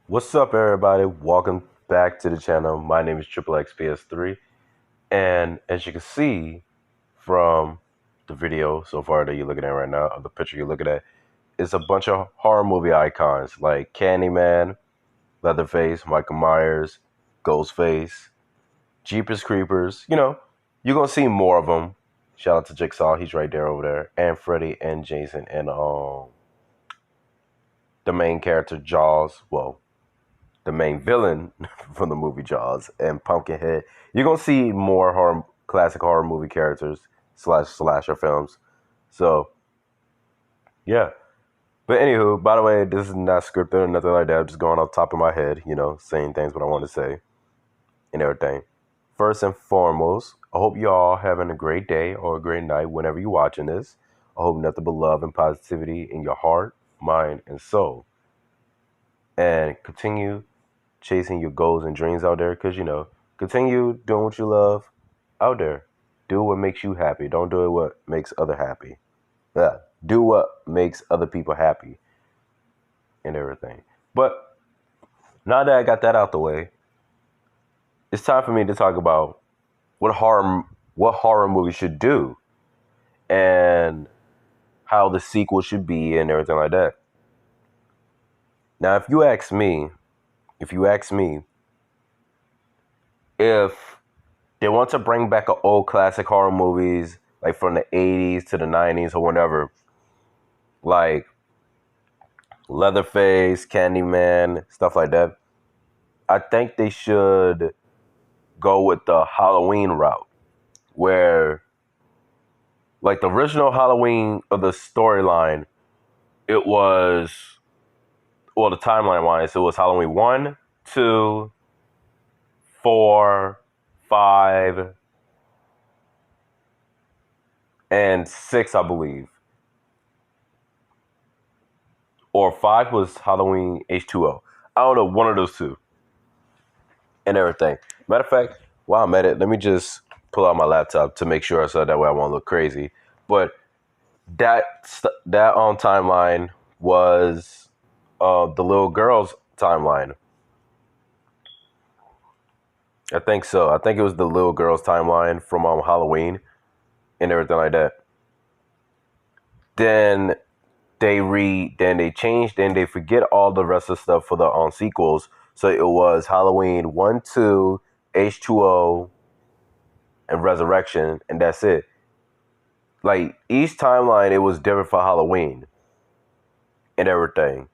What's up, everybody? Welcome back to the channel. My name is Triple XPS3, and as you can see from the video so far that you're looking at right now, or the picture you're looking at, it's a bunch of horror movie icons like Candyman, Leatherface, Michael Myers, Ghostface, Jeepers Creepers. You're gonna see more of them. Shout out to Jigsaw, he's right there over there, and Freddy and Jason, and the main character Jaws. Well, the main villain from the movie Jaws and Pumpkinhead. You're gonna see more classic horror movie characters slash slasher films. So yeah. But anywho, by the way, this is not scripted or nothing like that. I'm just going off the top of my head, saying things what I want to say and everything. First and foremost, I hope you all having a great day or a great night whenever you're watching this. I hope nothing but love and positivity in your heart, mind, and soul. And continue chasing your goals and dreams out there because continue doing what you love out there. Do what makes you happy. Don't do what makes other happy. Yeah. Do what makes other people happy and everything. But now that I got that out the way, it's time for me to talk about what horror movies should do and how the sequel should be and everything like that. Now, if you ask me if they want to bring back an old classic horror movies like from the 80s to the 90s or whatever, like Leatherface, Candyman, stuff like that. I think they should go with the Halloween route where like the original Halloween of the storyline, it was the timeline wise, it was Halloween 1, 2, 4, 5, and 6, I believe. Or 5 was Halloween H2O. I don't know, one of those two. And everything. Matter of fact, while I'm at it, let me just pull out my laptop to make sure so that way I won't look crazy. But that on timeline was the little girl's timeline. I think so. I think it was the little girl's timeline from Halloween and everything like that. Then then they changed, then they forget all the rest of the stuff for the sequels. So it was Halloween 1, 2, H2O, and Resurrection, and that's it. Like each timeline, it was different for Halloween and everything.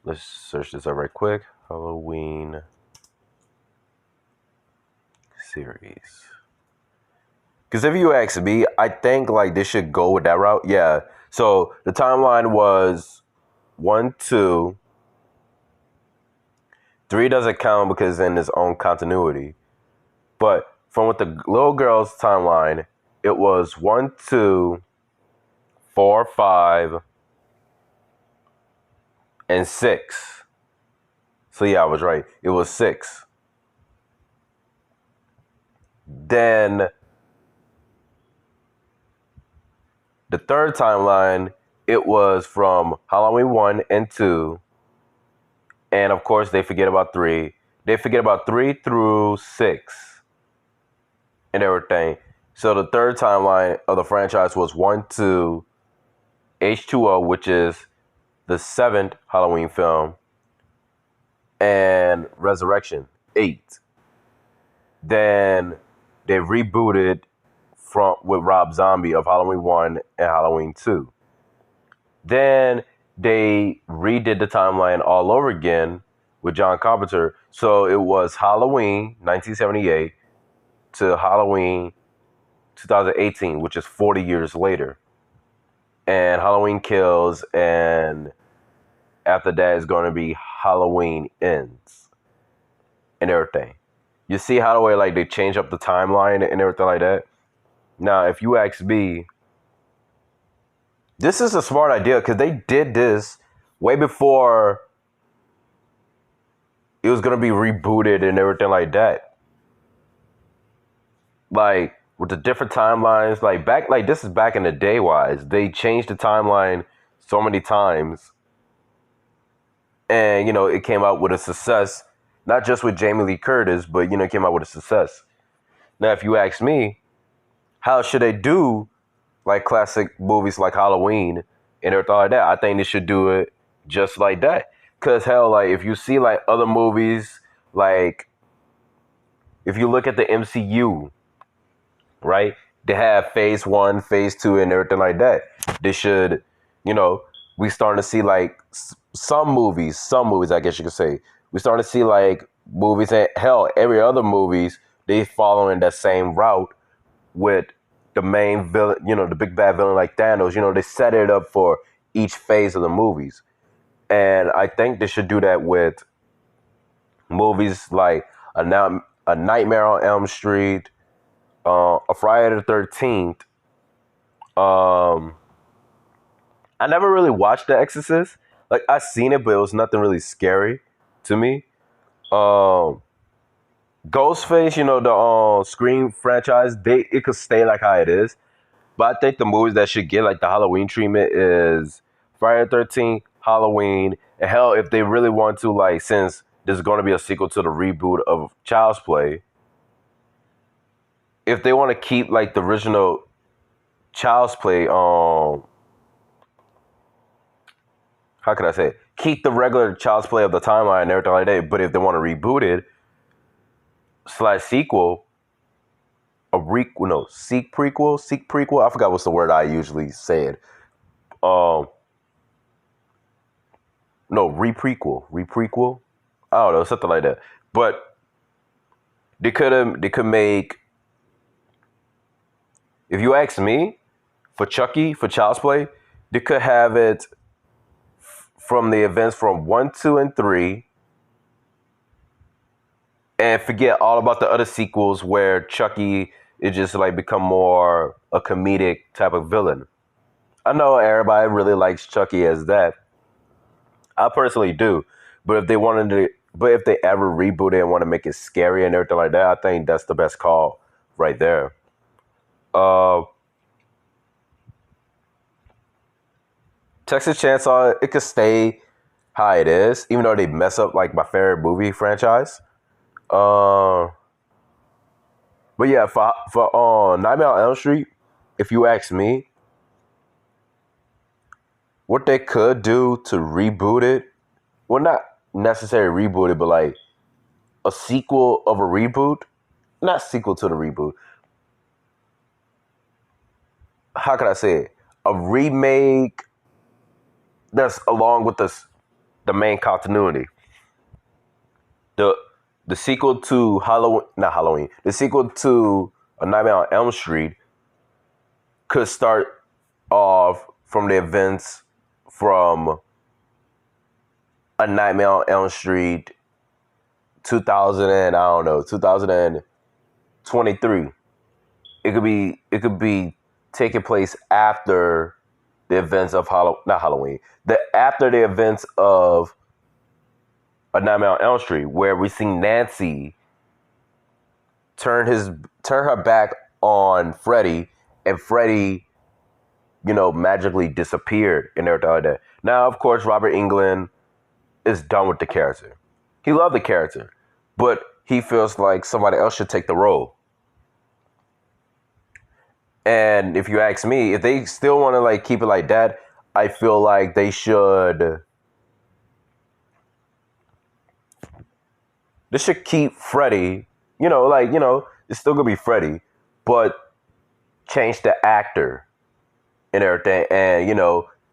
Let's search this up right quick. Halloween series. Because if you ask me, I think like they should go with that route. Yeah. So the timeline was 1, 2, 3 doesn't count because in its own continuity. But from with the little girl's timeline, it was 1, 2, 4, 5, and 6. So yeah, I was right. It was 6. Then the third timeline, it was from Halloween 1 and 2. And of course, they forget about 3. They forget about 3 through 6 and everything. So the third timeline of the franchise was 1, 2, H2O, which is the 7th Halloween film, and Resurrection, 8. Then they rebooted with Rob Zombie of Halloween 1 and Halloween 2. Then they redid the timeline all over again with John Carpenter. So it was Halloween 1978 to Halloween 2018, which is 40 years later. And Halloween Kills, and after that is going to be Halloween Ends and everything. You see how the way like they change up the timeline and everything like that? Now, if you ask me, this is a smart idea because they did this way before it was going to be rebooted and everything like that. Like, with the different timelines, like this is back in the day wise. They changed the timeline so many times. and it came out with a success, not just with Jamie Lee Curtis, but it came out with a success. Now, if you ask me, how should they do like classic movies like Halloween and everything like that? I think they should do it just like that. Cause hell, like if you see like other movies, like if you look at the MCU, right? They have phase one, phase two, and everything like that. They should, we starting to see like some movies, I guess you could say. We starting to see like movies, and hell, every other movies, they following that same route with the main villain, the big bad villain like Thanos. They set it up for each phase of the movies. And I think they should do that with movies like a Nightmare on Elm Street, a Friday the 13th. Um, I never really watched The Exorcist. Like I seen it, but it was nothing really scary to me. Um, Ghostface, the Scream franchise, it could stay like how it is. But I think the movies that should get like the Halloween treatment is Friday the 13th, Halloween, and hell, if they really want to, like, since there's going to be a sequel to the reboot of Child's Play, if they want to keep like the original Child's Play, how can I say it? Keep the regular Child's Play of the timeline and everything like that, but if they want to reboot it slash sequel, seek prequel. I forgot what's the word I usually said. Um, no, reprequel. I don't know, something like that. But they could make. If you ask me, for Chucky, for Child's Play, they could have it from the events from 1, 2, and 3, and forget all about the other sequels where Chucky is just like become more a comedic type of villain. I know everybody really likes Chucky as that. I personally do, but if they ever reboot it and want to make it scary and everything like that, I think that's the best call right there. Uh, Texas Chainsaw, it could stay how it is, even though they mess up like my favorite movie franchise. Uh, but yeah, for Nightmare on Elm Street, if you ask me, what they could do to reboot it, well, not necessarily reboot it, but like a sequel of a reboot, not sequel to the reboot. How can I say it? A remake that's along with the main continuity. The the sequel to Halloween, not Halloween. The sequel to A Nightmare on Elm Street could start off from the events from A Nightmare on Elm Street 2000 and I don't know 2023. It could be taking place after the events of not Halloween. After the events of A Nightmare on Elm Street, where we see Nancy turn her back on Freddy, and Freddy, magically disappeared and everything like that. Now, of course, Robert Englund is done with the character. He loved the character, but he feels like somebody else should take the role. And if you ask me, if they still want to like keep it like that, I feel like they should. They should keep Freddy. It's still gonna be Freddy, but change the actor and everything. And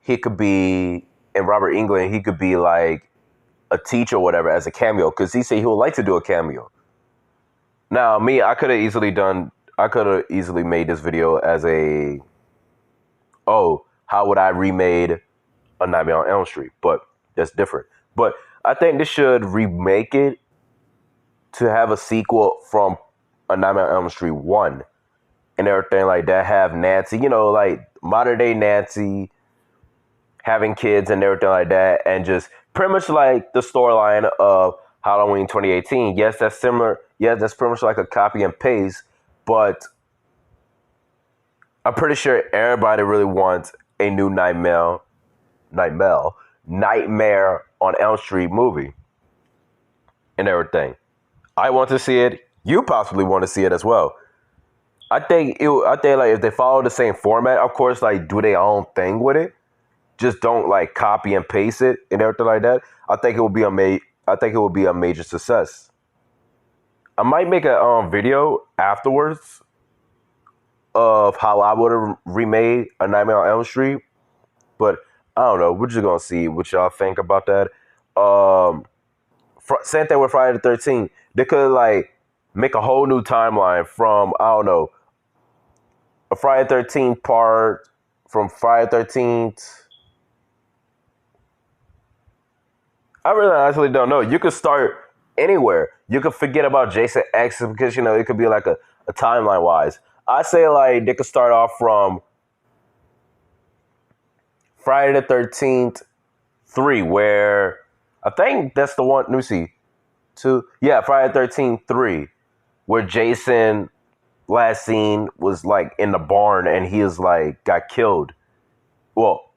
he could be in Robert Englund. He could be like a teacher or whatever as a cameo, because he said he would like to do a cameo. Now, me, I could have easily made this video as how would I remade A Nightmare on Elm Street? But that's different. But I think they should remake it to have a sequel from A Nightmare on Elm Street 1 and everything like that. Have Nancy, like modern day Nancy having kids and everything like that, and just pretty much like the storyline of Halloween 2018. Yes, that's similar. Yes, that's pretty much like a copy and paste, but I'm pretty sure everybody really wants a new Nightmare on Elm Street movie and everything. I want to see it. You possibly want to see it as well. I think like if they follow the same format, of course, like do their own thing with it. Just don't like copy and paste it and everything like that. I think it will be I think it will be a major success. I might make a video afterwards of how I would have remade A Nightmare on Elm Street, but I don't know. We're just gonna see what y'all think about that. Um, Same thing with Friday the 13th. They could like make a whole new timeline from I don't know a Friday the 13th part from Friday the 13th. I really honestly don't know. You could start anywhere. You could forget about Jason X because it could be like a timeline wise. I say like they could start off from Friday the 13th 3, where I think that's the one. Let me see. Two, yeah, Friday the 13th 3, where Jason last scene was like in the barn and he is like got killed. Well,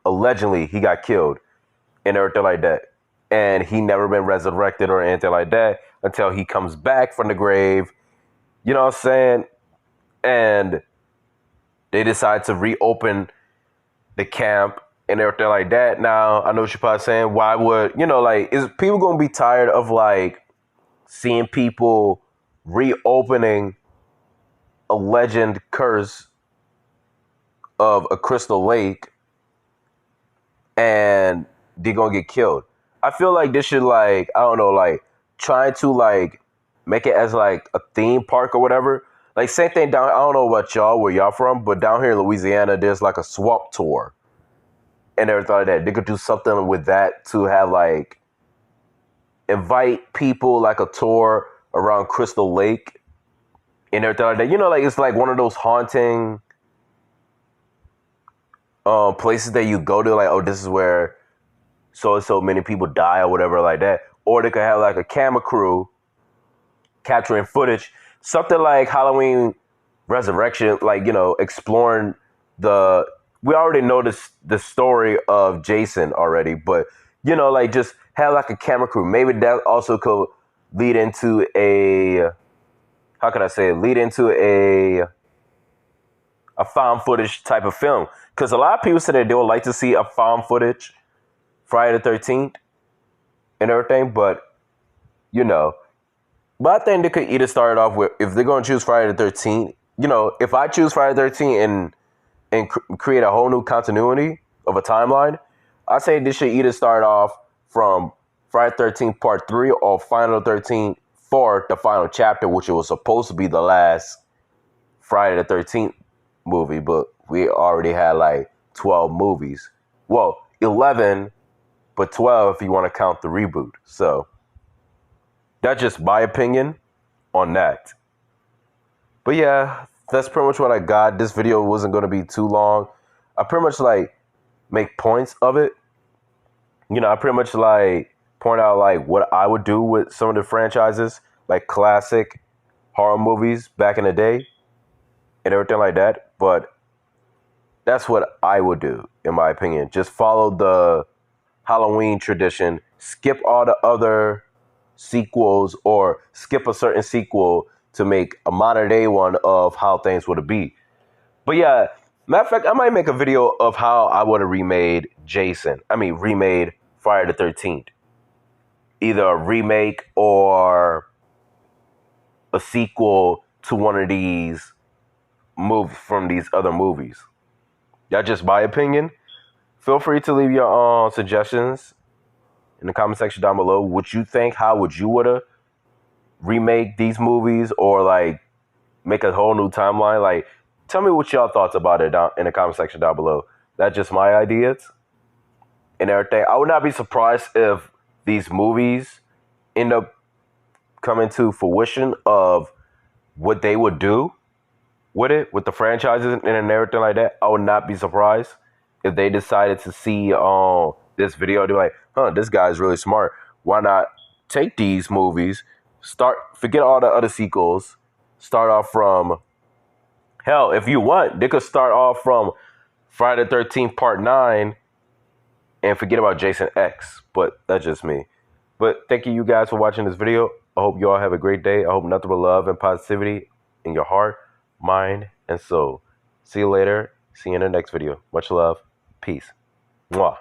allegedly he got killed and everything like that. And he never been resurrected or anything like that until he comes back from the grave. You know what I'm saying? And they decide to reopen the camp and everything like that. Now, I know what you're probably saying. Why would, like, is people going to be tired of, like, seeing people reopening a legend curse of a crystal lake and they're going to get killed? I feel like this should, like, I don't know, like, trying to, like, make it as, like, a theme park or whatever. Like, same thing down, I don't know about y'all, where y'all from, but down here in Louisiana, there's, like, a swamp tour and everything like that. They could do something with that to have, like, invite people, like, a tour around Crystal Lake and everything like that. Like, it's, like, one of those haunting places that you go to, like, oh, this is where so many people die or whatever like that. Or they could have like a camera crew capturing footage, something like Halloween Resurrection, like exploring the. We already know the story of Jason already, but like just have like a camera crew. Maybe that also could lead into a. How can I say it? Lead into a found footage type of film, because a lot of people say that they would like to see a found footage Friday the 13th and everything, but but I think they could either start off with, if they're going to choose Friday the 13th, if I choose Friday the 13th and create a whole new continuity of a timeline, I say this should either start off from Friday the 13th Part 3 or Final 13th for the final chapter, which it was supposed to be the last Friday the 13th movie, but we already had like 12 movies. Well, 11, but 12 if you want to count the reboot. So that's just my opinion on that. But yeah, that's pretty much what I got. This video wasn't going to be too long. I pretty much like make points of it. I pretty much like point out like what I would do with some of the franchises, like classic horror movies back in the day and everything like that. But that's what I would do, in my opinion. Just follow the Halloween tradition, skip all the other sequels or skip a certain sequel to make a modern day one of how things would be. But yeah, matter of fact, I might make a video of how I would have remade remade Friday the 13th. Either a remake or a sequel to one of these movies from these other movies. That's just my opinion. Feel free to leave your suggestions in the comment section down below. What you think? How would you would have remake these movies or like make a whole new timeline? Like, tell me what y'all thoughts about it down in the comment section down below. That's just my ideas and everything. I would not be surprised if these movies end up coming to fruition of what they would do with it, with the franchises and everything like that. I would not be surprised if they decided to see this video. They're like, this guy's really smart. Why not take these movies, forget all the other sequels, start off from, hell, if you want, they could start off from Friday the 13th Part 9 and forget about Jason X. But that's just me. But thank you guys for watching this video. I hope you all have a great day. I hope nothing but love and positivity in your heart, mind, and soul. See you later. See you in the next video. Much love. Peace. Mwah.